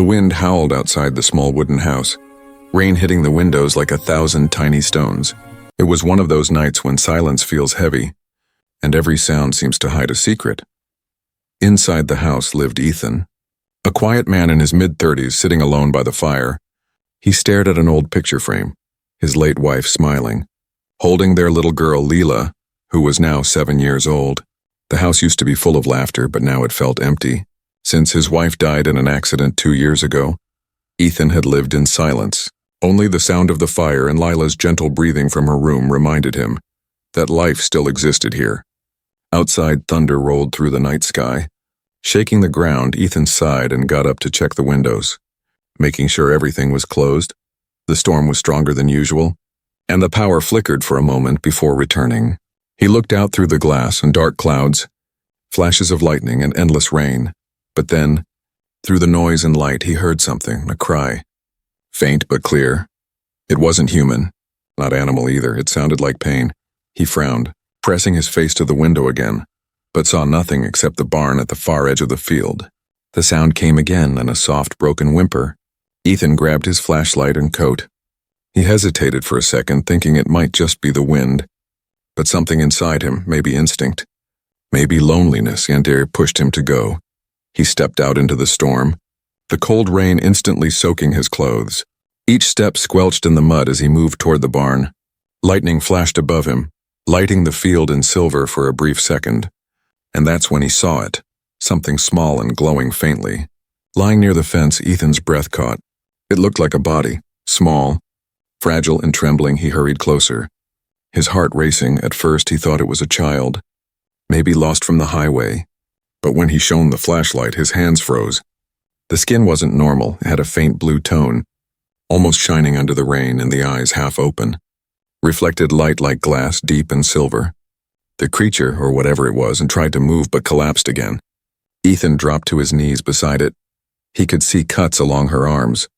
The wind howled outside the small wooden house, rain hitting the windows like 1,000 tiny stones. It was one of those nights when silence feels heavy, and every sound seems to hide a secret. Inside the house lived Ethan, a quiet man in his mid-30s sitting alone by the fire. He stared at an old picture frame, his late wife smiling, holding their little girl Leela, who was now 7 years old. The house used to be full of laughter, but now it felt empty. Since his wife died in an accident 2 years ago, Ethan had lived in silence. Only the sound of the fire and Lila's gentle breathing from her room reminded him that life still existed here. Outside, thunder rolled through the night sky. Shaking the ground, Ethan sighed and got up to check the windows, making sure everything was closed. The storm was stronger than usual, and the power flickered for a moment before returning. He looked out through the glass and dark clouds, flashes of lightning and endless rain. But then, through the noise and light, he heard something, a cry. Faint but clear. It wasn't human, not animal either. It sounded like pain. He frowned, pressing his face to the window again, but saw nothing except the barn at the far edge of the field. The sound came again in a soft, broken whimper. Ethan grabbed his flashlight and coat. He hesitated for a second, thinking it might just be the wind, but something inside him, maybe instinct, maybe loneliness, pushed him to go. He stepped out into the storm, the cold rain instantly soaking his clothes. Each step squelched in the mud as he moved toward the barn. Lightning flashed above him, lighting the field in silver for a brief second. And that's when he saw it, something small and glowing faintly. Lying near the fence, Ethan's breath caught. It looked like a body, small, fragile and trembling. He hurried closer, his heart racing. At first he thought it was a child, maybe lost from the highway. But when he shone the flashlight, his hands froze. The skin wasn't normal. It had a faint blue tone, almost shining under the rain, and the eyes half open. Reflected light like glass, deep and silver. The creature, or whatever it was, and tried to move but collapsed again. Ethan dropped to his knees beside it. He could see cuts along her arms,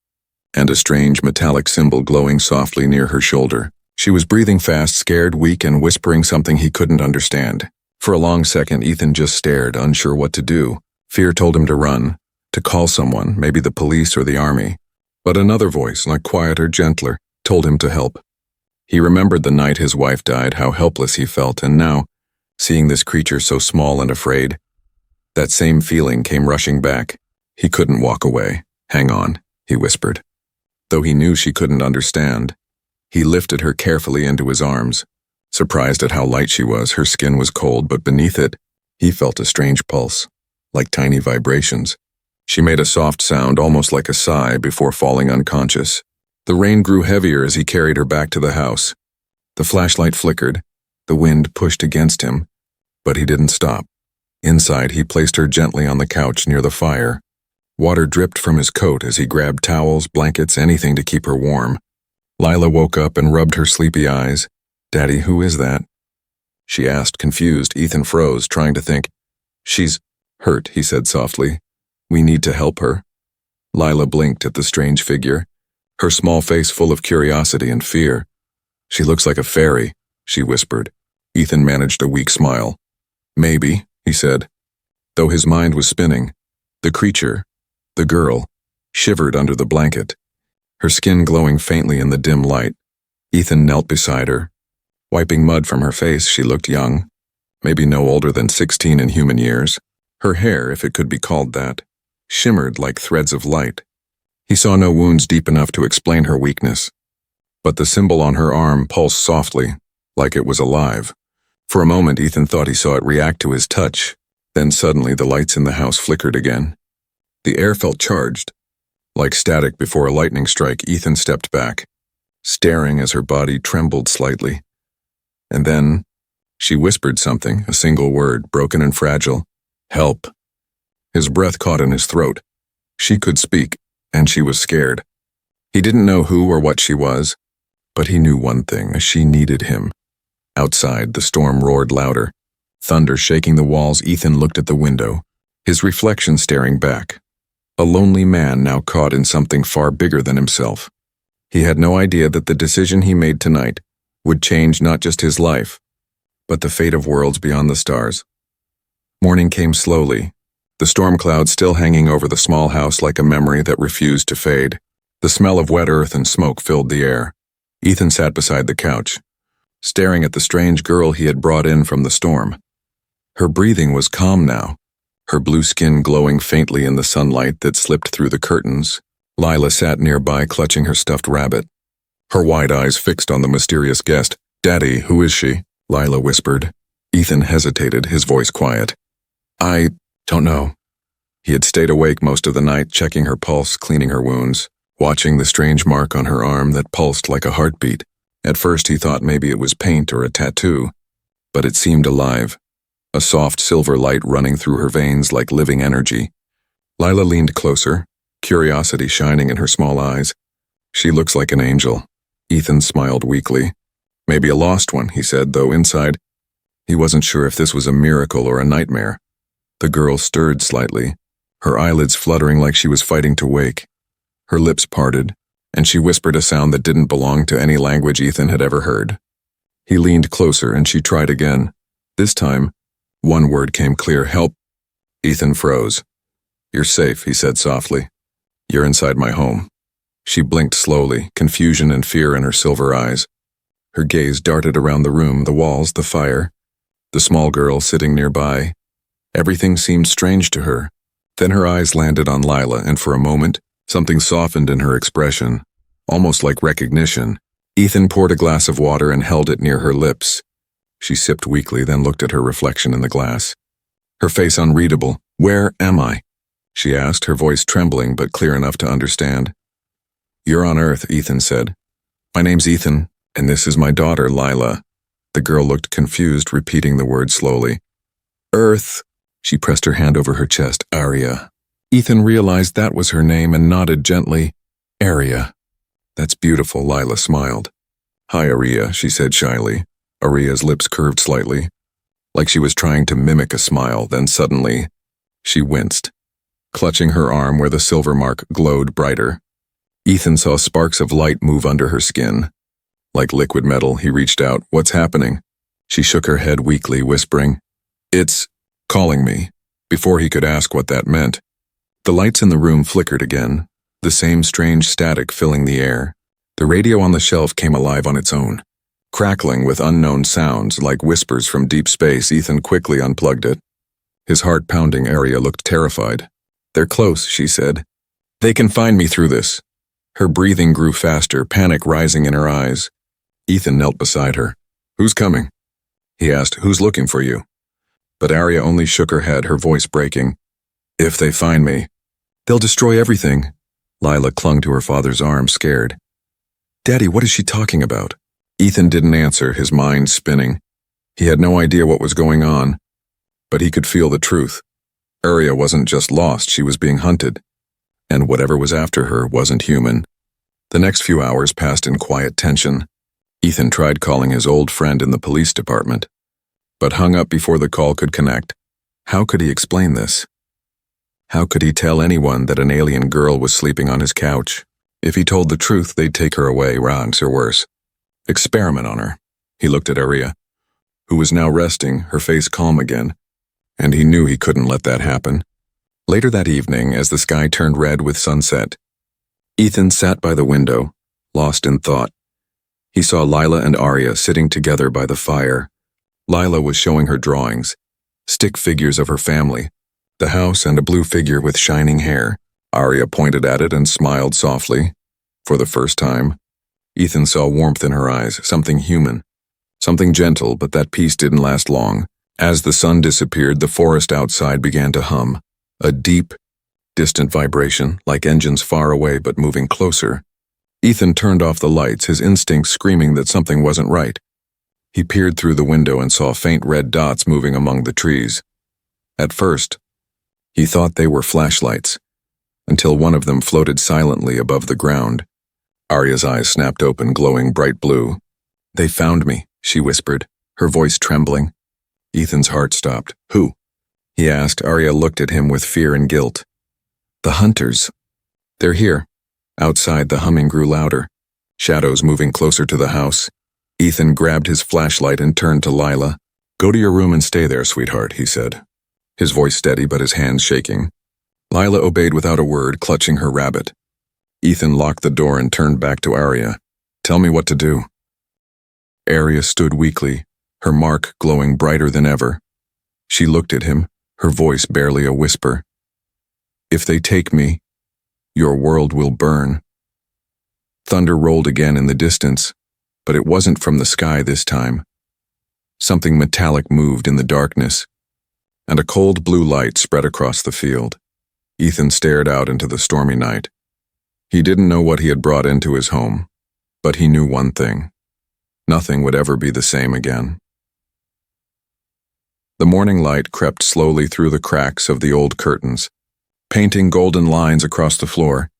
and a strange metallic symbol glowing softly near her shoulder. She was breathing fast, scared, weak, and whispering something he couldn't understand. For a long second, Ethan just stared, unsure what to do. Fear told him to run, to call someone, maybe the police or the army. But another voice, like quieter, gentler, told him to help. He remembered the night his wife died, how helpless he felt, and now, seeing this creature so small and afraid, that same feeling came rushing back. He couldn't walk away. Hang on, he whispered. Though he knew she couldn't understand, he lifted her carefully into his arms. Surprised at how light she was, her skin was cold, but beneath it, he felt a strange pulse, like tiny vibrations. She made a soft sound, almost like a sigh, before falling unconscious. The rain grew heavier as he carried her back to the house. The flashlight flickered, the wind pushed against him, but he didn't stop. Inside, he placed her gently on the couch near the fire. Water dripped from his coat as he grabbed towels, blankets, anything to keep her warm. Lila woke up and rubbed her sleepy eyes. "Daddy, who is that?" she asked, confused. Ethan froze, trying to think. "She's hurt," he said softly. "We need to help her." Lila blinked at the strange figure, her small face full of curiosity and fear. "She looks like a fairy," she whispered. Ethan managed a weak smile. "Maybe," he said, though his mind was spinning. The creature, the girl, shivered under the blanket, her skin glowing faintly in the dim light. Ethan knelt beside her. Wiping mud from her face, she looked young, maybe no older than 16 in human years. Her hair, if it could be called that, shimmered like threads of light. He saw no wounds deep enough to explain her weakness, but the symbol on her arm pulsed softly, like it was alive. For a moment, Ethan thought he saw it react to his touch. Then suddenly the lights in the house flickered again. The air felt charged. Like static before a lightning strike, Ethan stepped back, staring as her body trembled slightly. And then, she whispered something, a single word, broken and fragile. "Help." His breath caught in his throat. She could speak, and she was scared. He didn't know who or what she was, but he knew one thing: she needed him. Outside, the storm roared louder, thunder shaking the walls. Ethan looked at the window, his reflection staring back. A lonely man now caught in something far bigger than himself. He had no idea that the decision he made tonight would change not just his life, but the fate of worlds beyond the stars. Morning came slowly, the storm cloud still hanging over the small house like a memory that refused to fade. The smell of wet earth and smoke filled the air. Ethan sat beside the couch, staring at the strange girl he had brought in from the storm. Her breathing was calm now, her blue skin glowing faintly in the sunlight that slipped through the curtains. Lila sat nearby, clutching her stuffed rabbit, her wide eyes fixed on the mysterious guest. "Daddy, who is she?" Lila whispered. Ethan hesitated, his voice quiet. "I don't know." He had stayed awake most of the night, checking her pulse, cleaning her wounds, watching the strange mark on her arm that pulsed like a heartbeat. At first he thought maybe it was paint or a tattoo, but it seemed alive, a soft silver light running through her veins like living energy. Lila leaned closer, curiosity shining in her small eyes. "She looks like an angel." Ethan smiled weakly. "Maybe a lost one," he said, though inside he wasn't sure if this was a miracle or a nightmare. The girl stirred slightly, her eyelids fluttering like she was fighting to wake. Her lips parted, and she whispered a sound that didn't belong to any language Ethan had ever heard. He leaned closer, and she tried again. This time, one word came clear: "Help." Ethan froze. "You're safe," he said softly. "You're inside my home." She blinked slowly, confusion and fear in her silver eyes. Her gaze darted around the room, the walls, the fire, the small girl sitting nearby. Everything seemed strange to her. Then her eyes landed on Lila, and for a moment, something softened in her expression, almost like recognition. Ethan poured a glass of water and held it near her lips. She sipped weakly, then looked at her reflection in the glass. Her face unreadable. "Where am I?" she asked, her voice trembling but clear enough to understand. "You're on Earth," Ethan said. "My name's Ethan, and this is my daughter, Lila." The girl looked confused, repeating the word slowly. "Earth." She pressed her hand over her chest. "Aria." Ethan realized that was her name and nodded gently. "Aria." "That's beautiful," Lila smiled. "Hi, Aria," she said shyly. Aria's lips curved slightly, like she was trying to mimic a smile. Then suddenly, she winced, clutching her arm where the silver mark glowed brighter. Ethan saw sparks of light move under her skin. Like liquid metal, he reached out. "What's happening?" She shook her head weakly, whispering, "It's calling me," before he could ask what that meant. The lights in the room flickered again, the same strange static filling the air. The radio on the shelf came alive on its own, crackling with unknown sounds like whispers from deep space. Ethan quickly unplugged it. His heart pounding. Aria looked terrified. "They're close," she said. "They can find me through this." Her breathing grew faster, panic rising in her eyes. Ethan knelt beside her. "Who's coming?" he asked. "Who's looking for you?" But Aria only shook her head, her voice breaking. "If they find me, they'll destroy everything." Lila clung to her father's arm, scared. "Daddy, what is she talking about?" Ethan didn't answer, his mind spinning. He had no idea what was going on, but he could feel the truth. Aria wasn't just lost, she was being hunted. And whatever was after her wasn't human. The next few hours passed in quiet tension. Ethan tried calling his old friend in the police department, but hung up before the call could connect. How could he explain this? How could he tell anyone that an alien girl was sleeping on his couch? If he told the truth, they'd take her away, wrongs or worse. Experiment on her. He looked at Aria, who was now resting, her face calm again, and he knew he couldn't let that happen. Later that evening, as the sky turned red with sunset, Ethan sat by the window, lost in thought. He saw Lila and Aria sitting together by the fire. Lila was showing her drawings, stick figures of her family, the house and a blue figure with shining hair. Aria pointed at it and smiled softly. For the first time, Ethan saw warmth in her eyes, something human, something gentle, but that peace didn't last long. As the sun disappeared, the forest outside began to hum, a deep, distant vibration, like engines far away but moving closer. Ethan turned off the lights, his instincts screaming that something wasn't right. He peered through the window and saw faint red dots moving among the trees. At first, he thought they were flashlights, until one of them floated silently above the ground. Aria's eyes snapped open, glowing bright blue. "They found me," she whispered, her voice trembling. Ethan's heart stopped. "Who?" he asked. Aria looked at him with fear and guilt. "The hunters. They're here." Outside, the humming grew louder, shadows moving closer to the house. Ethan grabbed his flashlight and turned to Lila. "Go to your room and stay there, sweetheart," he said. his voice steady but his hands shaking. Lila obeyed without a word, clutching her rabbit. Ethan locked the door and turned back to Arya. "Tell me what to do." Arya stood weakly, her mark glowing brighter than ever. She looked at him, her voice barely a whisper. "If they take me, your world will burn." Thunder rolled again in the distance, but it wasn't from the sky this time. Something metallic moved in the darkness, and a cold blue light spread across the field. Ethan stared out into the stormy night. He didn't know what he had brought into his home, but he knew one thing. Nothing would ever be the same again. The morning light crept slowly through the cracks of the old curtains, painting golden lines across the floor.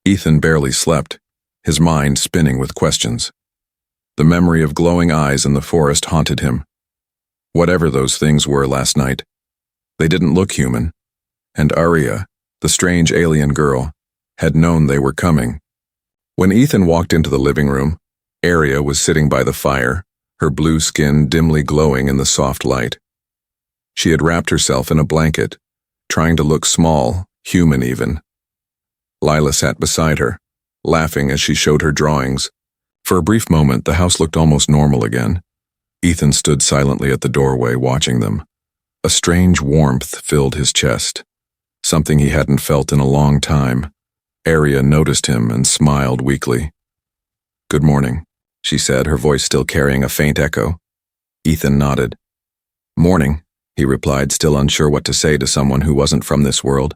Ethan barely slept, his mind spinning with questions. The memory of glowing eyes in the forest haunted him. Whatever those things were last night, they didn't look human, and Arya, the strange alien girl, had known they were coming. When Ethan walked into the living room, Arya was sitting by the fire, her blue skin dimly glowing in the soft light. She had wrapped herself in a blanket, trying to look small, human even. Lila sat beside her, laughing as she showed her drawings. For a brief moment, the house looked almost normal again. Ethan stood silently at the doorway, watching them. A strange warmth filled his chest, something he hadn't felt in a long time. Arya noticed him and smiled weakly. "Good morning," she said, her voice still carrying a faint echo. Ethan nodded. "Morning," he replied, still unsure what to say to someone who wasn't from this world.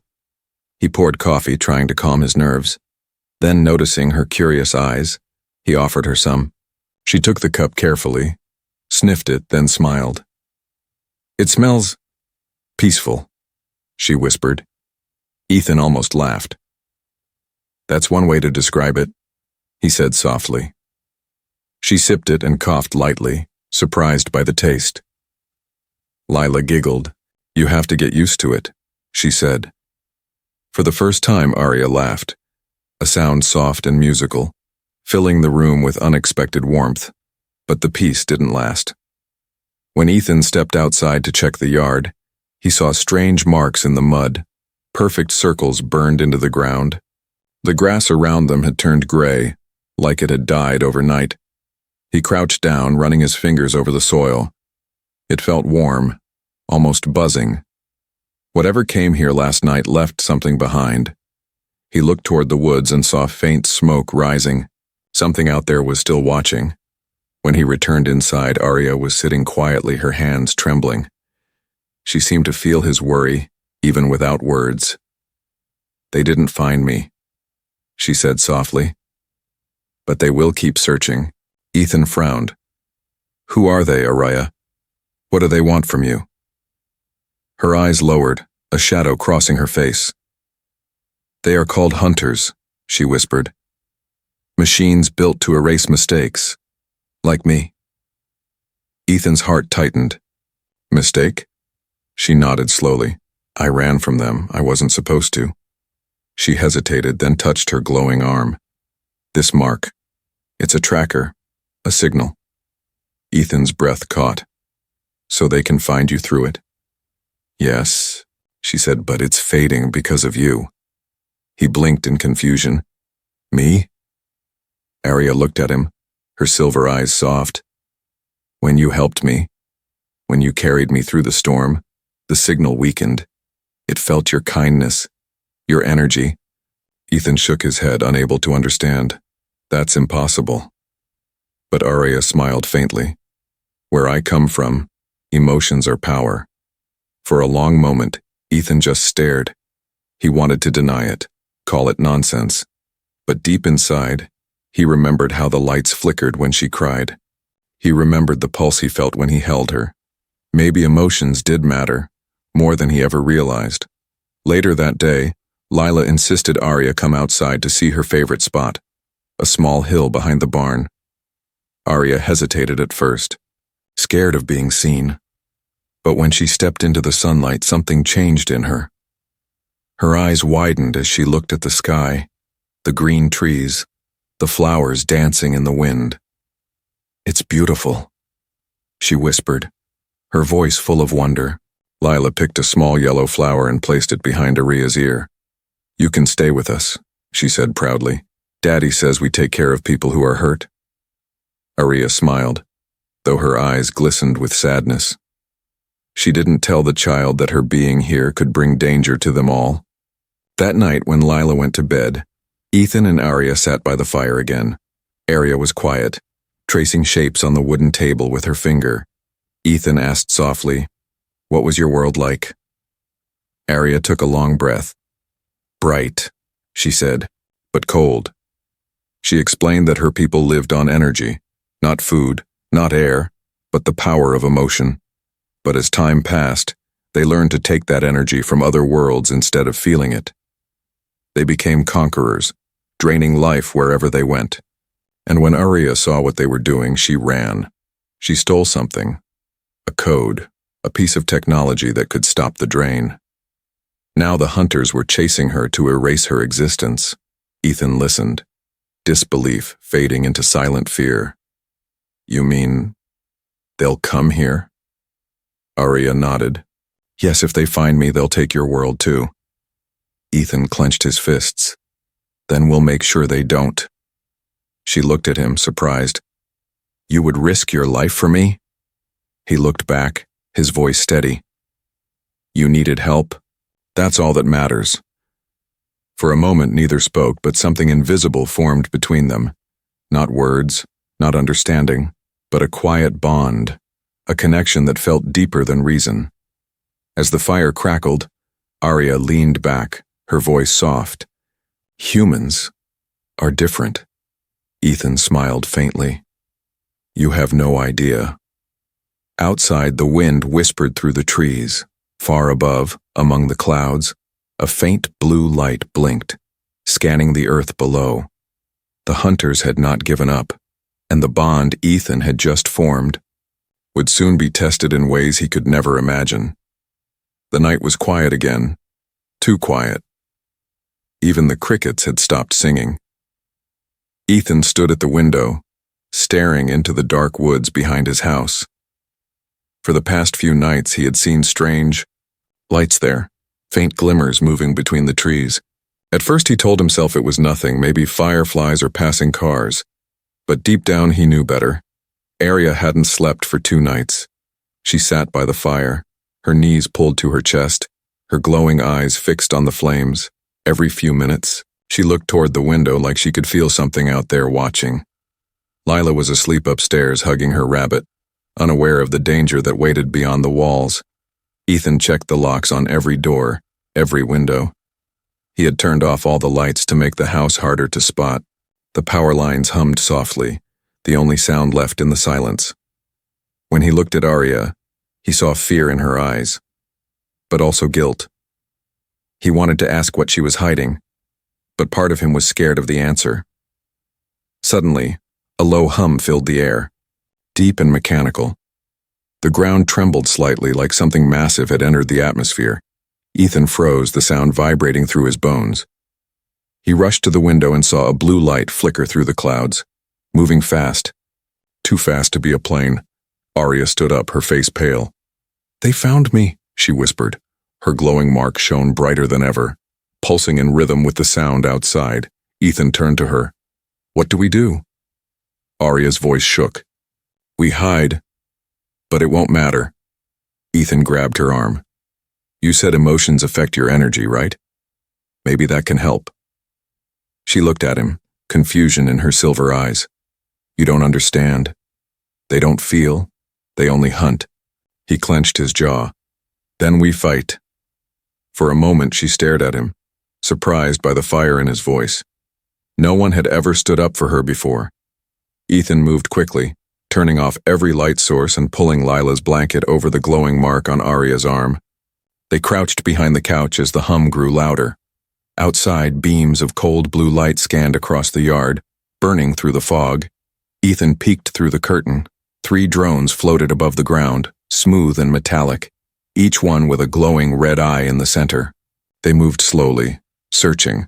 He poured coffee, trying to calm his nerves. Then, noticing her curious eyes, he offered her some. She took the cup carefully, sniffed it, then smiled. "It smells peaceful," she whispered. Ethan almost laughed. "That's one way to describe it," he said softly. She sipped it and coughed lightly, surprised by the taste. Lila giggled. "You have to get used to it," she said. For the first time, Arya laughed, a sound soft and musical, filling the room with unexpected warmth, but the peace didn't last. When Ethan stepped outside to check the yard, he saw strange marks in the mud, perfect circles burned into the ground. The grass around them had turned gray, like it had died overnight. He crouched down, running his fingers over the soil. It felt warm, almost buzzing. Whatever came here last night left something behind. He looked toward the woods and saw faint smoke rising. Something out there was still watching. When he returned inside, Arya was sitting quietly, her hands trembling. She seemed to feel his worry, even without words. "They didn't find me," she said softly. "But they will keep searching." Ethan frowned. "Who are they, Arya? What do they want from you?" Her eyes lowered, a shadow crossing her face. "They are called hunters," she whispered. "Machines built to erase mistakes. Like me." Ethan's heart tightened. "Mistake?" She nodded slowly. "I ran from them. I wasn't supposed to." She hesitated, then touched her glowing arm. "This mark. It's a tracker, a signal." Ethan's breath caught. "So they can find you through it?" "Yes," she said, "but it's fading because of you." He blinked in confusion. "Me?" Arya looked at him, her silver eyes soft. "When you helped me, when you carried me through the storm, the signal weakened. It felt your kindness, your energy." Ethan shook his head, unable to understand. "That's impossible." But Arya smiled faintly. "Where I come from, emotions are power." For a long moment, Ethan just stared. He wanted to deny it, call it nonsense. But deep inside, he remembered how the lights flickered when she cried. He remembered the pulse he felt when he held her. Maybe emotions did matter, more than he ever realized. Later that day, Lila insisted Arya come outside to see her favorite spot, a small hill behind the barn. Arya hesitated at first, scared of being seen. But when she stepped into the sunlight, something changed in her. Her eyes widened as she looked at the sky, the green trees, the flowers dancing in the wind. "It's beautiful," she whispered, her voice full of wonder. Lila picked a small yellow flower and placed it behind Aria's ear. "You can stay with us," she said proudly. "Daddy says we take care of people who are hurt." Aria smiled, though her eyes glistened with sadness. She didn't tell the child that her being here could bring danger to them all. That night, when Lila went to bed, Ethan and Aria sat by the fire again. Aria was quiet, tracing shapes on the wooden table with her finger. Ethan asked softly, "What was your world like?" Aria took a long breath. "Bright," she said, "but cold." She explained that her people lived on energy, not food, not air, but the power of emotion. But as time passed, they learned to take that energy from other worlds instead of feeling it. They became conquerors, draining life wherever they went. And when Aria saw what they were doing, she ran. She stole something, a code, a piece of technology that could stop the drain. Now the hunters were chasing her to erase her existence. Ethan listened, disbelief fading into silent fear. "You mean they'll come here?" Aria nodded. "Yes, if they find me, they'll take your world too." Ethan clenched his fists. "Then we'll make sure they don't." She looked at him, surprised. "You would risk your life for me?" He looked back, his voice steady. "You needed help? That's all that matters." For a moment neither spoke, but something invisible formed between them. Not words, not understanding, but a quiet bond, a connection that felt deeper than reason. As the fire crackled, Aria leaned back, her voice soft. "Humans are different." Ethan smiled faintly. "You have no idea." Outside, the wind whispered through the trees. Far above, among the clouds, a faint blue light blinked, scanning the earth below. The hunters had not given up, and the bond Ethan had just formed would soon be tested in ways he could never imagine. The night was quiet again, too quiet. Even the crickets had stopped singing. Ethan stood at the window, staring into the dark woods behind his house. For the past few nights he had seen strange lights there, faint glimmers moving between the trees. At first he told himself it was nothing, maybe fireflies or passing cars. But deep down he knew better. Aria hadn't slept for 2 nights. She sat by the fire, her knees pulled to her chest, her glowing eyes fixed on the flames. Every few minutes, she looked toward the window like she could feel something out there watching. Lila was asleep upstairs, hugging her rabbit, unaware of the danger that waited beyond the walls. Ethan checked the locks on every door, every window. He had turned off all the lights to make the house harder to spot. The power lines hummed softly, the only sound left in the silence. When he looked at Aria, he saw fear in her eyes, but also guilt. He wanted to ask what she was hiding, but part of him was scared of the answer. Suddenly, a low hum filled the air, deep and mechanical. The ground trembled slightly, like something massive had entered the atmosphere. Ethan froze, the sound vibrating through his bones. He rushed to the window and saw a blue light flicker through the clouds, moving fast. Too fast to be a plane. Aria stood up, her face pale. "They found me," she whispered. Her glowing mark shone brighter than ever, pulsing in rhythm with the sound outside. Ethan turned to her. "What do we do?" Aria's voice shook. "We hide. But it won't matter." Ethan grabbed her arm. "You said emotions affect your energy, right? Maybe that can help." She looked at him, confusion in her silver eyes. "You don't understand. They don't feel. They only hunt." He clenched his jaw. "Then we fight." For a moment she stared at him, surprised by the fire in his voice. No one had ever stood up for her before. Ethan moved quickly, turning off every light source and pulling Lila's blanket over the glowing mark on Aria's arm. They crouched behind the couch as the hum grew louder. Outside, beams of cold blue light scanned across the yard, burning through the fog. Ethan peeked through the curtain. 3 drones floated above the ground, smooth and metallic, each one with a glowing red eye in the center. They moved slowly, searching.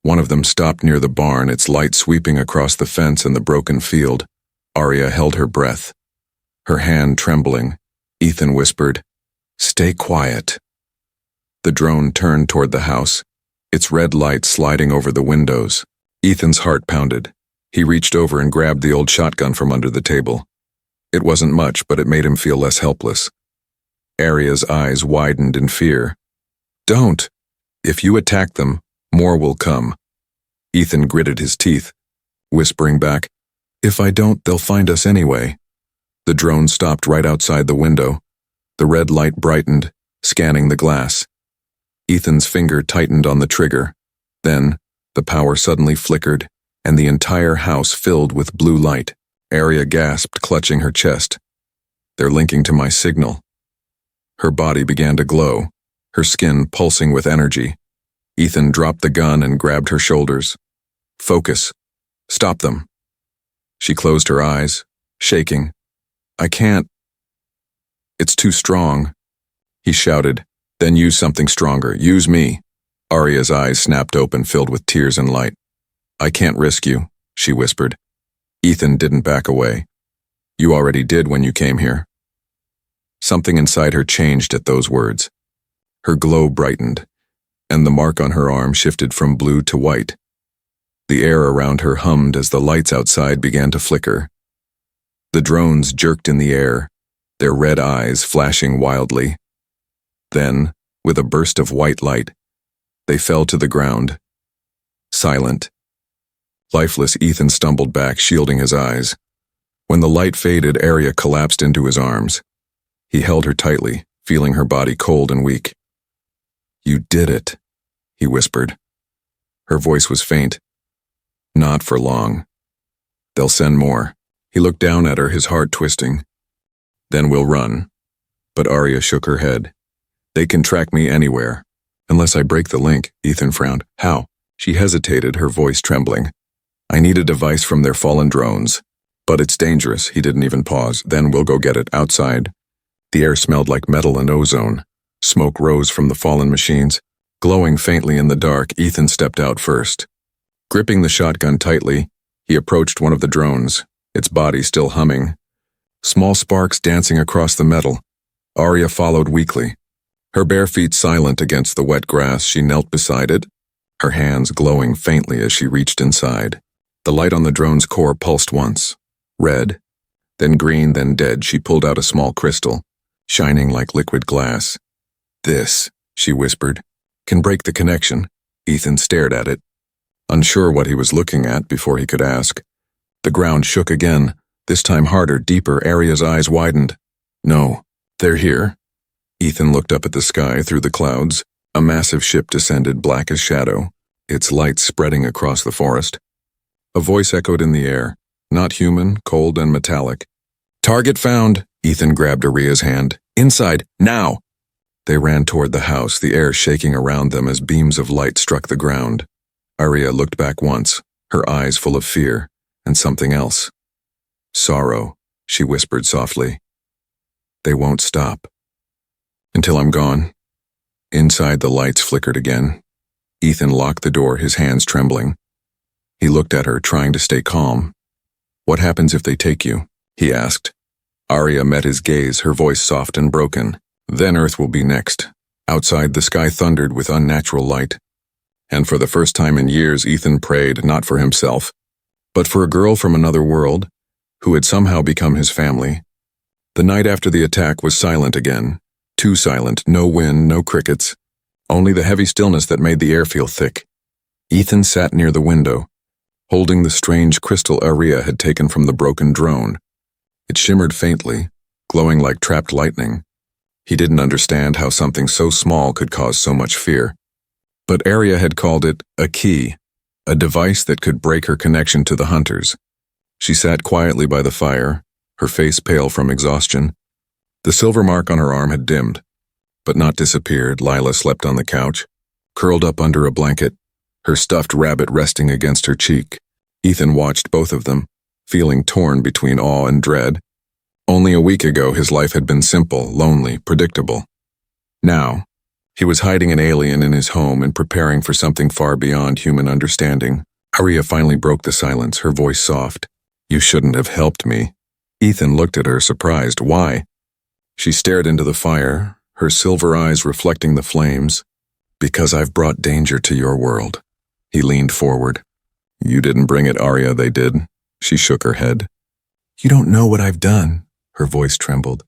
One of them stopped near the barn, its light sweeping across the fence and the broken field. Aria held her breath, her hand trembling. Ethan whispered, Stay quiet. The drone turned toward the house, its red light sliding over the windows. Ethan's heart pounded. He reached over and grabbed the old shotgun from under the table. It wasn't much, but it made him feel less helpless. Arya's eyes widened in fear. Don't! If you attack them, more will come. Ethan gritted his teeth, whispering back, If I don't, they'll find us anyway. The drone stopped right outside the window. The red light brightened, scanning the glass. Ethan's finger tightened on the trigger. Then, the power suddenly flickered, and the entire house filled with blue light. Arya gasped, clutching her chest. They're linking to my signal. Her body began to glow, her skin pulsing with energy. Ethan dropped the gun and grabbed her shoulders. Focus. Stop them. She closed her eyes, shaking. I can't. It's too strong. He shouted, Then use something stronger. Use me. Arya's eyes snapped open, filled with tears and light. I can't risk you, she whispered. Ethan didn't back away. You already did when you came here. Something inside her changed at those words. Her glow brightened, and the mark on her arm shifted from blue to white. The air around her hummed as the lights outside began to flicker. The drones jerked in the air, their red eyes flashing wildly. Then, with a burst of white light, they fell to the ground. Silent. Lifeless, Ethan stumbled back, shielding his eyes. When the light faded, Arya collapsed into his arms. He held her tightly, feeling her body cold and weak. You did it, he whispered. Her voice was faint. Not for long. They'll send more. He looked down at her, his heart twisting. Then we'll run. But Arya shook her head. They can track me anywhere. Unless I break the link, Ethan frowned. How? She hesitated, her voice trembling. I need a device from their fallen drones. But it's dangerous, he didn't even pause. Then we'll go get it, outside. The air smelled like metal and ozone. Smoke rose from the fallen machines. Glowing faintly in the dark, Ethan stepped out first. Gripping the shotgun tightly, he approached one of the drones, its body still humming. Small sparks dancing across the metal. Arya followed weakly. Her bare feet silent against the wet grass, she knelt beside it, her hands glowing faintly as she reached inside. The light on the drone's core pulsed once. Red, then green, then dead. She pulled out a small crystal, shining like liquid glass. This, she whispered, can break the connection. Ethan stared at it, unsure what he was looking at before he could ask. The ground shook again, this time harder, deeper. Arya's eyes widened. No, they're here. Ethan looked up at the sky through the clouds. A massive ship descended, black as shadow, its lights spreading across the forest. A voice echoed in the air, not human, cold and metallic. Target found. Ethan grabbed Arya's hand. Inside, now! They ran toward the house, the air shaking around them as beams of light struck the ground. Arya looked back once, her eyes full of fear, and something else. Sorrow, she whispered softly. They won't stop. Until I'm gone. Inside, the lights flickered again. Ethan locked the door, his hands trembling. He looked at her, trying to stay calm. What happens if they take you? He asked. Arya met his gaze, her voice soft and broken. Then Earth will be next. Outside, the sky thundered with unnatural light. And for the first time in years, Ethan prayed not for himself, but for a girl from another world, who had somehow become his family. The night after the attack was silent again. Too silent, no wind, no crickets, only the heavy stillness that made the air feel thick. Ethan sat near the window, holding the strange crystal Arya had taken from the broken drone. It shimmered faintly, glowing like trapped lightning. He didn't understand how something so small could cause so much fear. But Arya had called it a key, a device that could break her connection to the hunters. She sat quietly by the fire, her face pale from exhaustion. The silver mark on her arm had dimmed, but not disappeared. Lila slept on the couch, curled up under a blanket, her stuffed rabbit resting against her cheek. Ethan watched both of them, feeling torn between awe and dread. Only a week ago, his life had been simple, lonely, predictable. Now, he was hiding an alien in his home and preparing for something far beyond human understanding. Arya finally broke the silence, her voice soft. You shouldn't have helped me. Ethan looked at her, surprised. Why? She stared into the fire, her silver eyes reflecting the flames. Because I've brought danger to your world. He leaned forward. You didn't bring it, Arya, they did. She shook her head. You don't know what I've done. Her voice trembled.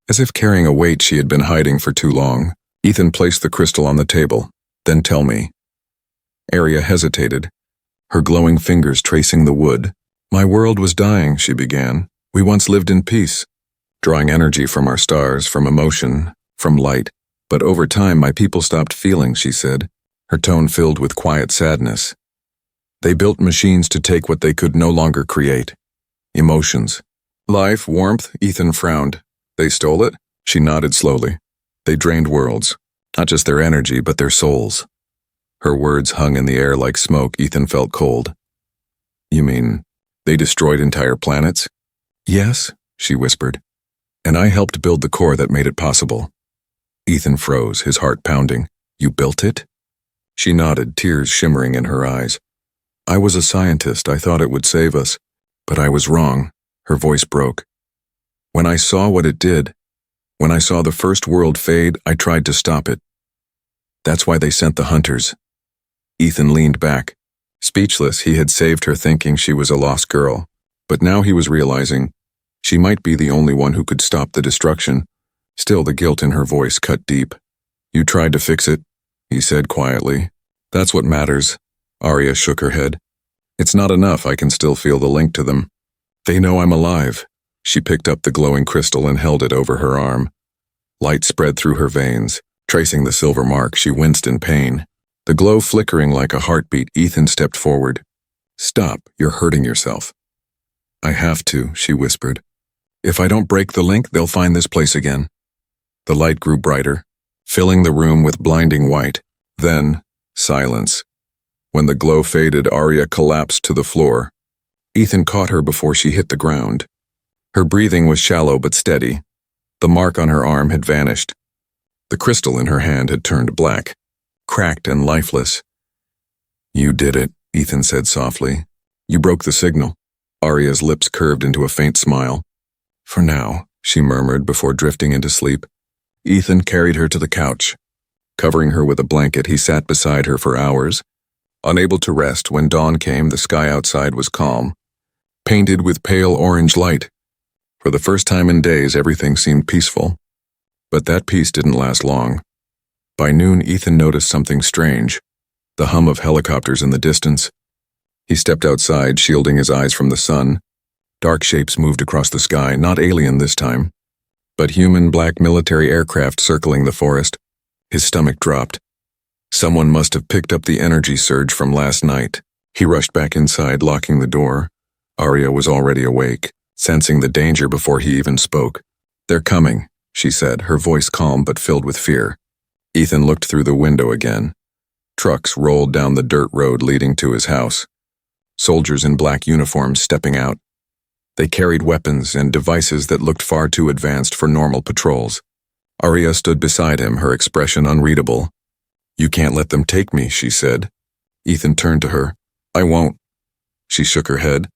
As if carrying a weight she had been hiding for too long, Ethan placed the crystal on the table. Then tell me. Arya hesitated, her glowing fingers tracing the wood. My world was dying, she began. We once lived in peace, drawing energy from our stars, from emotion, from light. But over time my people stopped feeling, she said, her tone filled with quiet sadness. They built machines to take what they could no longer create. Emotions. Life, warmth, Ethan frowned. They stole it? She nodded slowly. They drained worlds, not just their energy, but their souls. Her words hung in the air like smoke. Ethan felt cold. You mean, they destroyed entire planets? Yes, she whispered. And I helped build the core that made it possible. Ethan froze, his heart pounding. You built it? She nodded, tears shimmering in her eyes. I was a scientist. I thought it would save us. But I was wrong. Her voice broke. When I saw what it did, when I saw the first world fade, I tried to stop it. That's why they sent the hunters. Ethan leaned back. Speechless, he had saved her thinking she was a lost girl. But now he was realizing she might be the only one who could stop the destruction. Still, the guilt in her voice cut deep. You tried to fix it, he said quietly. That's what matters. Arya shook her head. It's not enough. I can still feel the link to them. They know I'm alive. She picked up the glowing crystal and held it over her arm. Light spread through her veins. Tracing the silver mark, she winced in pain. The glow flickering like a heartbeat, Ethan stepped forward. Stop, you're hurting yourself. I have to, she whispered. If I don't break the link, they'll find this place again. The light grew brighter, filling the room with blinding white. Then, silence. When the glow faded, Arya collapsed to the floor. Ethan caught her before she hit the ground. Her breathing was shallow but steady. The mark on her arm had vanished. The crystal in her hand had turned black, cracked and lifeless. You did it, Ethan said softly. You broke the signal. Arya's lips curved into a faint smile. For now, she murmured before drifting into sleep. Ethan carried her to the couch. Covering her with a blanket, he sat beside her for hours. Unable to rest, when dawn came, the sky outside was calm, painted with pale orange light. For the first time in days, everything seemed peaceful. But that peace didn't last long. By noon, Ethan noticed something strange, the hum of helicopters in the distance. He stepped outside, shielding his eyes from the sun. Dark shapes moved across the sky, not alien this time, but human black military aircraft circling the forest. His stomach dropped. Someone must have picked up the energy surge from last night. He rushed back inside, locking the door. Arya was already awake, sensing the danger before he even spoke. They're coming, she said, her voice calm but filled with fear. Ethan looked through the window again. Trucks rolled down the dirt road leading to his house. Soldiers in black uniforms stepping out. They carried weapons and devices that looked far too advanced for normal patrols. Arya stood beside him, her expression unreadable. You can't let them take me, she said. Ethan turned to her. I won't. She shook her head.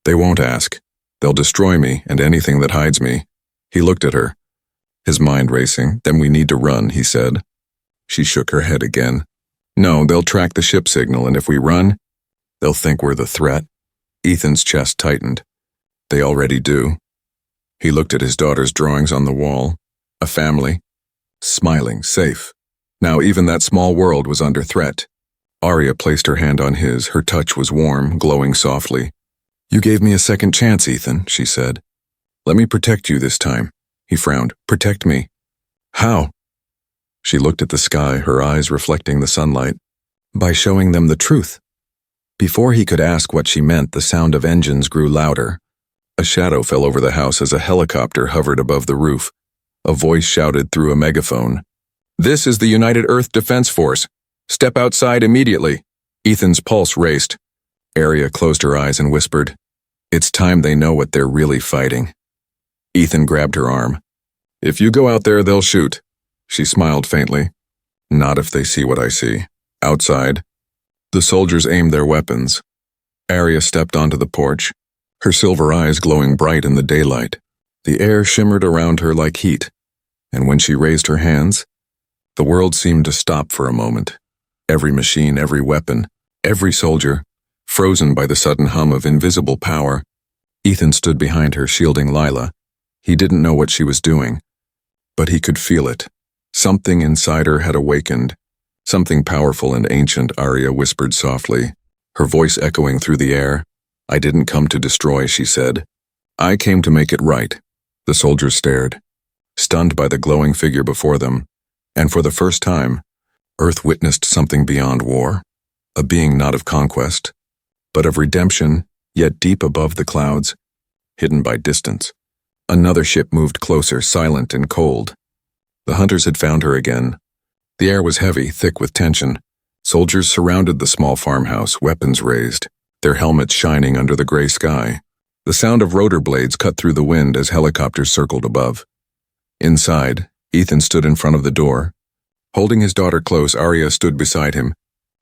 They won't ask. They'll destroy me and anything that hides me. He looked at her, his mind racing. Then we need to run, he said. She shook her head again. No, they'll track the ship signal, and if we run, they'll think we're the threat. Ethan's chest tightened. They already do. He looked at his daughter's drawings on the wall. A family, smiling, safe. Now even that small world was under threat. Arya placed her hand on his. Her touch was warm, glowing softly. You gave me a second chance, Ethan, she said. Let me protect you this time. He frowned. Protect me. How? She looked at the sky, her eyes reflecting the sunlight. By showing them the truth. Before he could ask what she meant, the sound of engines grew louder. A shadow fell over the house as a helicopter hovered above the roof. A voice shouted through a megaphone. This is the United Earth Defense Force. Step outside immediately. Ethan's pulse raced. Arya closed her eyes and whispered, It's time they know what they're really fighting. Ethan grabbed her arm. If you go out there, they'll shoot. She smiled faintly. Not if they see what I see. Outside. The soldiers aimed their weapons. Arya stepped onto the porch, her silver eyes glowing bright in the daylight. The air shimmered around her like heat. And when she raised her hands, the world seemed to stop for a moment. Every machine, every weapon, every soldier, frozen by the sudden hum of invisible power. Ethan stood behind her, shielding Lila. He didn't know what she was doing, but he could feel it. Something inside her had awakened. Something powerful and ancient, Arya whispered softly, her voice echoing through the air. I didn't come to destroy, she said. I came to make it right. The soldiers stared, stunned by the glowing figure before them, and for the first time, Earth witnessed something beyond war, a being not of conquest, but of redemption, yet deep above the clouds, hidden by distance. Another ship moved closer, silent and cold. The hunters had found her again. The air was heavy, thick with tension. Soldiers surrounded the small farmhouse, weapons raised, their helmets shining under the gray sky. The sound of rotor blades cut through the wind as helicopters circled above. Inside, Ethan stood in front of the door. Holding his daughter close, Arya stood beside him,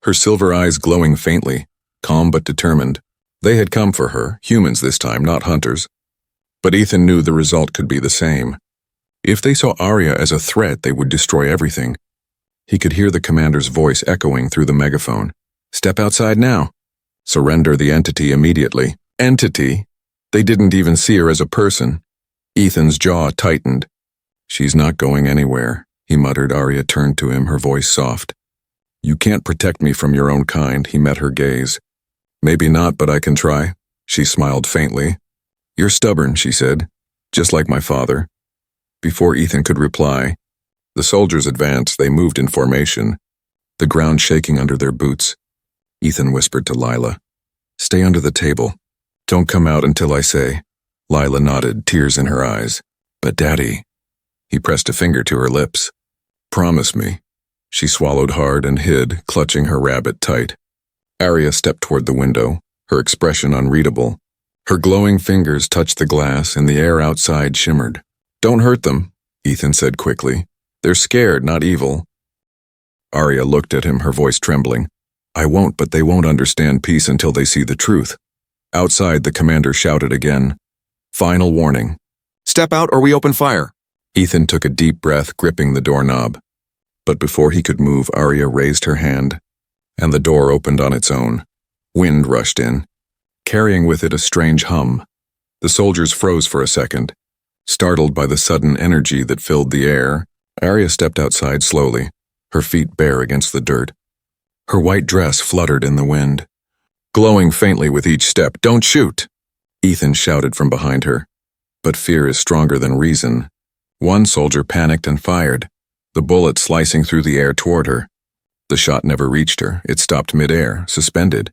her silver eyes glowing faintly, calm but determined. They had come for her, humans this time, not hunters. But Ethan knew the result could be the same. If they saw Arya as a threat, they would destroy everything. He could hear the commander's voice echoing through the megaphone. Step outside now. Surrender the entity immediately. Entity? They didn't even see her as a person. Ethan's jaw tightened. She's not going anywhere, he muttered. Arya turned to him, her voice soft. You can't protect me from your own kind, he met her gaze. Maybe not, but I can try. She smiled faintly. You're stubborn, she said, just like my father. Before Ethan could reply, the soldiers advanced. They moved in formation, the ground shaking under their boots. Ethan whispered to Lila, Stay under the table. Don't come out until I say. Lila nodded, tears in her eyes. But Daddy, he pressed a finger to her lips. Promise me. She swallowed hard and hid, clutching her rabbit tight. Arya stepped toward the window, her expression unreadable. Her glowing fingers touched the glass and the air outside shimmered. Don't hurt them, Ethan said quickly. They're scared, not evil. Arya looked at him, her voice trembling. I won't, but they won't understand peace until they see the truth. Outside, the commander shouted again. Final warning. Step out or we open fire. Ethan took a deep breath, gripping the doorknob. But before he could move, Arya raised her hand, and the door opened on its own. Wind rushed in, carrying with it a strange hum. The soldiers froze for a second, startled by the sudden energy that filled the air. Arya stepped outside slowly, her feet bare against the dirt. Her white dress fluttered in the wind, glowing faintly with each step. Don't shoot! Ethan shouted from behind her. But fear is stronger than reason. One soldier panicked and fired, the bullet slicing through the air toward her. The shot never reached her. It stopped midair, suspended,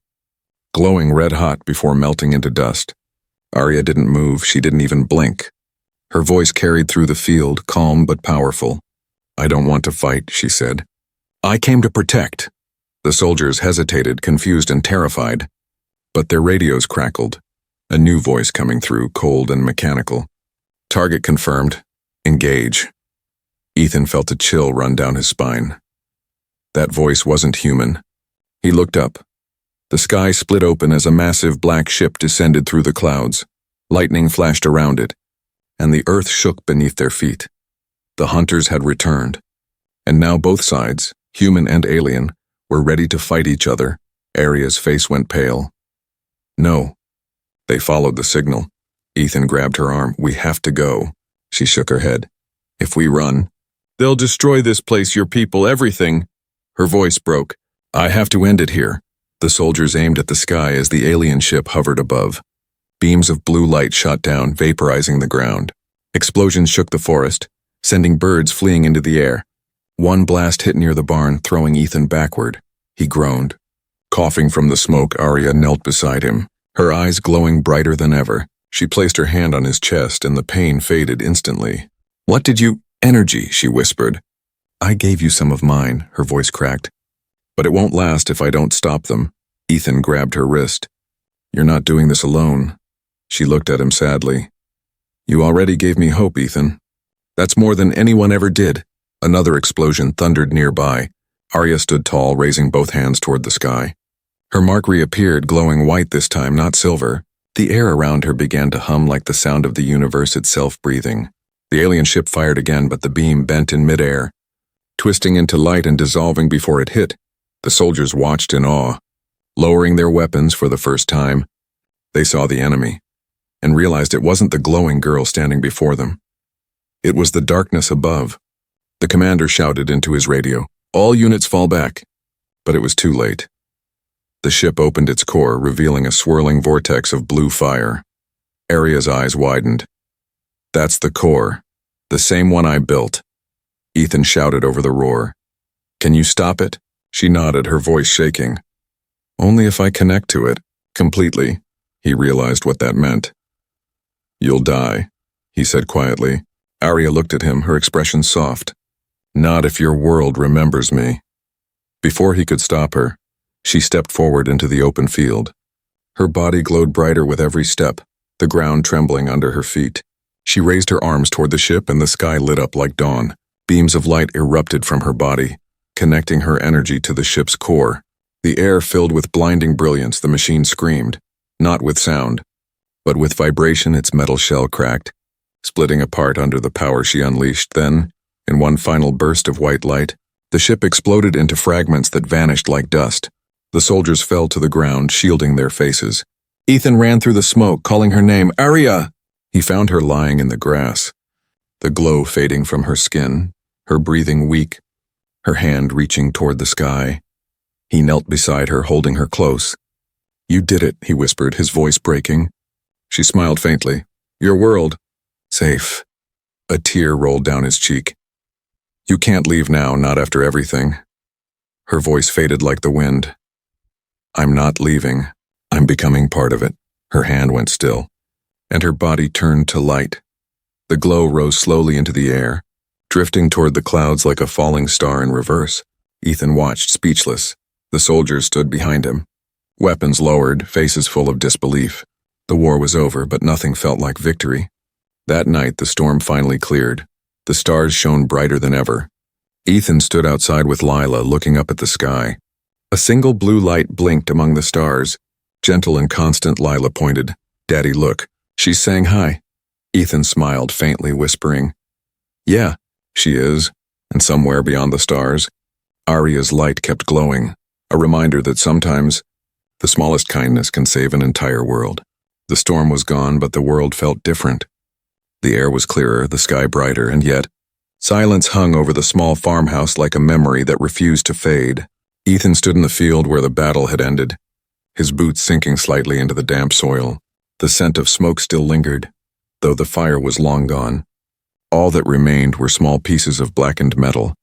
glowing red-hot before melting into dust. Arya didn't move. She didn't even blink. Her voice carried through the field, calm but powerful. I don't want to fight, she said. I came to protect. The soldiers hesitated, confused and terrified. But their radios crackled, a new voice coming through, cold and mechanical. Target confirmed. Engage. Ethan felt a chill run down his spine. That voice wasn't human. He looked up. The sky split open as a massive black ship descended through the clouds. Lightning flashed around it, and the earth shook beneath their feet. The hunters had returned, and now both sides, human and alien, were ready to fight each other. Arya's face went pale. No. They followed the signal. Ethan grabbed her arm. We have to go. She shook her head. If we run, they'll destroy this place, your people, everything. Her voice broke. I have to end it here. The soldiers aimed at the sky as the alien ship hovered above. Beams of blue light shot down, vaporizing the ground. Explosions shook the forest, sending birds fleeing into the air. One blast hit near the barn, throwing Ethan backward. He groaned. Coughing from the smoke, Arya knelt beside him, her eyes glowing brighter than ever. She placed her hand on his chest, and the pain faded instantly. What did you— Energy, she whispered. I gave you some of mine, her voice cracked. But it won't last if I don't stop them. Ethan grabbed her wrist. You're not doing this alone. She looked at him sadly. You already gave me hope, Ethan. That's more than anyone ever did. Another explosion thundered nearby. Arya stood tall, raising both hands toward the sky. Her mark reappeared, glowing white this time, not silver. The air around her began to hum like the sound of the universe itself breathing. The alien ship fired again, but the beam bent in midair, twisting into light and dissolving before it hit. The soldiers watched in awe. Lowering their weapons for the first time, they saw the enemy, and realized it wasn't the glowing girl standing before them. It was the darkness above. The commander shouted into his radio, "All units fall back." But it was too late. The ship opened its core, revealing a swirling vortex of blue fire. Arya's eyes widened. "That's the core, the same one I built." Ethan shouted over the roar. "Can you stop it?" She nodded, her voice shaking. "Only if I connect to it, completely." He realized what that meant. "You'll die," he said quietly. Arya looked at him, her expression soft. "Not if your world remembers me." Before he could stop her, she stepped forward into the open field. Her body glowed brighter with every step, the ground trembling under her feet. She raised her arms toward the ship and the sky lit up like dawn. Beams of light erupted from her body, connecting her energy to the ship's core. The air filled with blinding brilliance. The machine screamed, not with sound, but with vibration. Its metal shell cracked, splitting apart under the power she unleashed. Then, in one final burst of white light, the ship exploded into fragments that vanished like dust. The soldiers fell to the ground, shielding their faces. Ethan ran through the smoke, calling her name, "Arya!" He found her lying in the grass, the glow fading from her skin, her breathing weak, her hand reaching toward the sky. He knelt beside her, holding her close. "You did it," he whispered, his voice breaking. She smiled faintly. "Your world. Safe." A tear rolled down his cheek. "You can't leave now, not after everything." Her voice faded like the wind. "I'm not leaving. I'm becoming part of it." Her hand went still, and her body turned to light. The glow rose slowly into the air, drifting toward the clouds like a falling star in reverse. Ethan watched, speechless. The soldiers stood behind him, weapons lowered, faces full of disbelief. The war was over, but nothing felt like victory. That night, the storm finally cleared. The stars shone brighter than ever. Ethan stood outside with Lila, looking up at the sky. A single blue light blinked among the stars. Gentle and constant, Lila pointed. "Daddy, look. She's saying hi." Ethan smiled faintly, whispering, "Yeah, she is." And somewhere beyond the stars, Arya's light kept glowing, a reminder that sometimes the smallest kindness can save an entire world. The storm was gone, but the world felt different. The air was clearer, the sky brighter, and yet silence hung over the small farmhouse like a memory that refused to fade. Ethan stood in the field where the battle had ended, his boots sinking slightly into the damp soil. The scent of smoke still lingered, though the fire was long gone. All that remained were small pieces of blackened metal,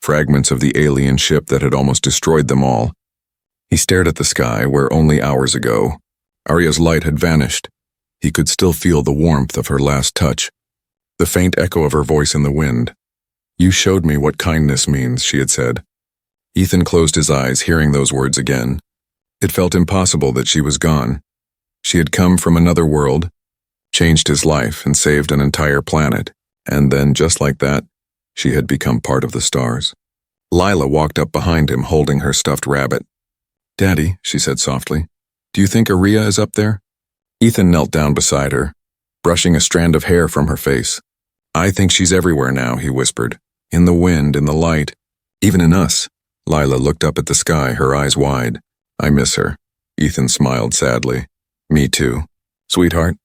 fragments of the alien ship that had almost destroyed them all. He stared at the sky where only hours ago Arya's light had vanished. He could still feel the warmth of her last touch, the faint echo of her voice in the wind. "You showed me what kindness means," she had said. Ethan closed his eyes, hearing those words again. It felt impossible that she was gone. She had come from another world, changed his life, and saved an entire planet. And then, just like that, she had become part of the stars. Lila walked up behind him, holding her stuffed rabbit. "Daddy," she said softly, "do you think Arya is up there?" Ethan knelt down beside her, brushing a strand of hair from her face. "I think she's everywhere now," he whispered. "In the wind, in the light, even in us." Lila looked up at the sky, her eyes wide. "I miss her." Ethan smiled sadly. "Me too. Sweetheart."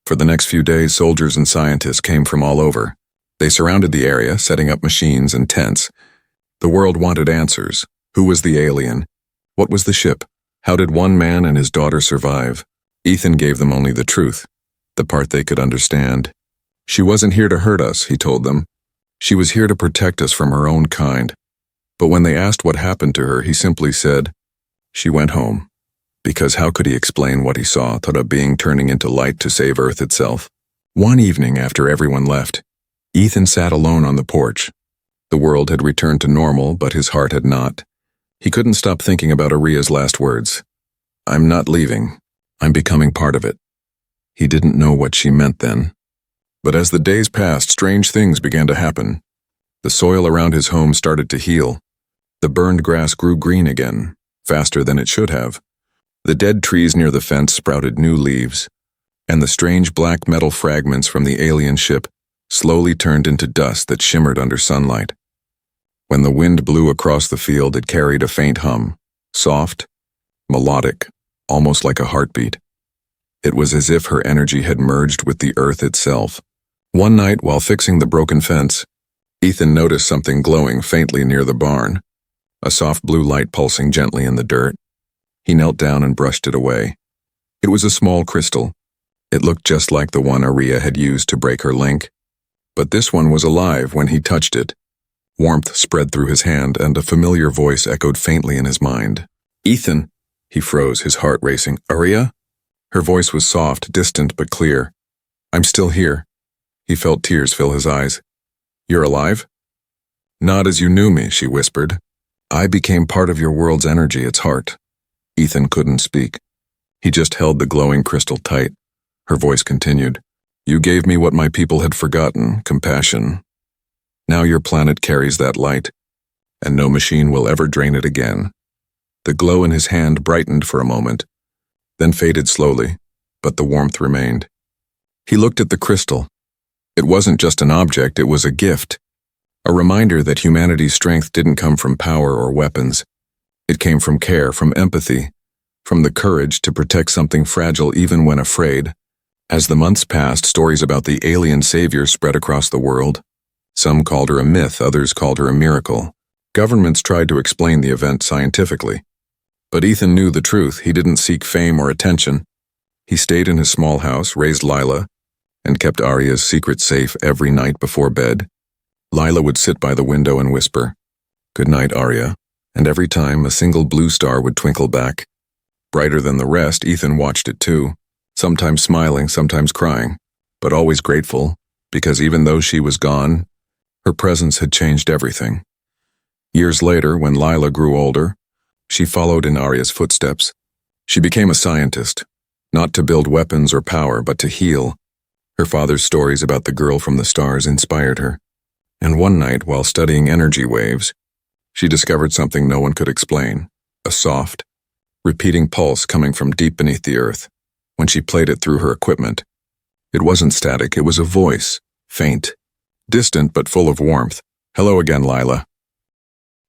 For the next few days, soldiers and scientists came from all over. They surrounded the area, setting up machines and tents. The world wanted answers. Who was the alien? What was the ship? How did one man and his daughter survive? Ethan gave them only the truth, the part they could understand. "She wasn't here to hurt us," he told them. "She was here to protect us from her own kind." But when they asked what happened to her, he simply said, "She went home." Because how could he explain what he saw, thought a being turning into light to save Earth itself? One evening after everyone left, Ethan sat alone on the porch. The world had returned to normal, but his heart had not. He couldn't stop thinking about Arya's last words. "I'm not leaving. I'm becoming part of it." He didn't know what she meant then. But as the days passed, strange things began to happen. The soil around his home started to heal. The burned grass grew green again, faster than it should have. The dead trees near the fence sprouted new leaves, and the strange black metal fragments from the alien ship slowly turned into dust that shimmered under sunlight. When the wind blew across the field, it carried a faint hum, soft, melodic, almost like a heartbeat. It was as if her energy had merged with the earth itself. One night, while fixing the broken fence, Ethan noticed something glowing faintly near the barn, a soft blue light pulsing gently in the dirt. He knelt down and brushed it away. It was a small crystal. It looked just like the one Aria had used to break her link. But this one was alive when he touched it. Warmth spread through his hand, and a familiar voice echoed faintly in his mind. "Ethan!" He froze, his heart racing. "Aria?" Her voice was soft, distant, but clear. "I'm still here." He felt tears fill his eyes. "You're alive?" "Not as you knew me," she whispered. "I became part of your world's energy, its heart." Ethan couldn't speak. He just held the glowing crystal tight. Her voice continued. "You gave me what my people had forgotten, compassion. Now your planet carries that light, and no machine will ever drain it again." The glow in his hand brightened for a moment, then faded slowly, but the warmth remained. He looked at the crystal. It wasn't just an object, it was a gift. A reminder that humanity's strength didn't come from power or weapons. It came from care, from empathy, from the courage to protect something fragile even when afraid. As the months passed, stories about the alien savior spread across the world. Some called her a myth, others called her a miracle. Governments tried to explain the event scientifically. But Ethan knew the truth. He didn't seek fame or attention. He stayed in his small house, raised Lila, and kept Aria's secret safe every night before bed. Lila would sit by the window and whisper, "Good night, Aria," and every time a single blue star would twinkle back. Brighter than the rest, Ethan watched it too, sometimes smiling, sometimes crying, but always grateful, because even though she was gone, her presence had changed everything. Years later, when Lila grew older, she followed in Aria's footsteps. She became a scientist, not to build weapons or power, but to heal. Her father's stories about the girl from the stars inspired her. And one night, while studying energy waves, she discovered something no one could explain, a soft, repeating pulse coming from deep beneath the earth. When she played it through her equipment, it wasn't static, it was a voice, faint, distant but full of warmth. "Hello again, Lila."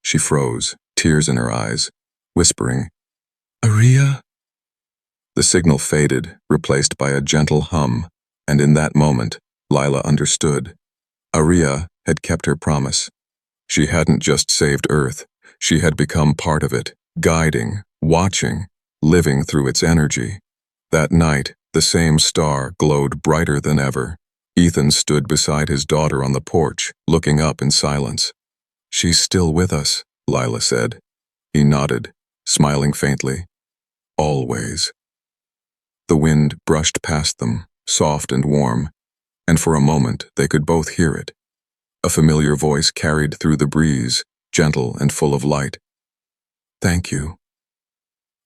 She froze, tears in her eyes, whispering, "Aria?" The signal faded, replaced by a gentle hum, and in that moment, Lila understood. Aria had kept her promise. She hadn't just saved Earth, she had become part of it, guiding, watching, living through its energy. That night, the same star glowed brighter than ever. Ethan stood beside his daughter on the porch, looking up in silence. "She's still with us," Lila said. He nodded, smiling faintly. "Always." The wind brushed past them, soft and warm, and for a moment they could both hear it. A familiar voice carried through the breeze, gentle and full of light. "Thank you."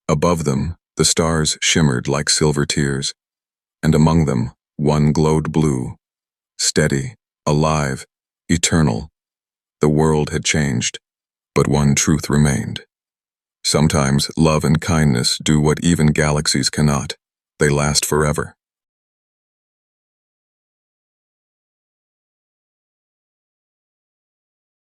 Above them, the stars shimmered like silver tears, and among them, one glowed blue, steady, alive, eternal. The world had changed, but one truth remained. Sometimes love and kindness do what even galaxies cannot. They last forever.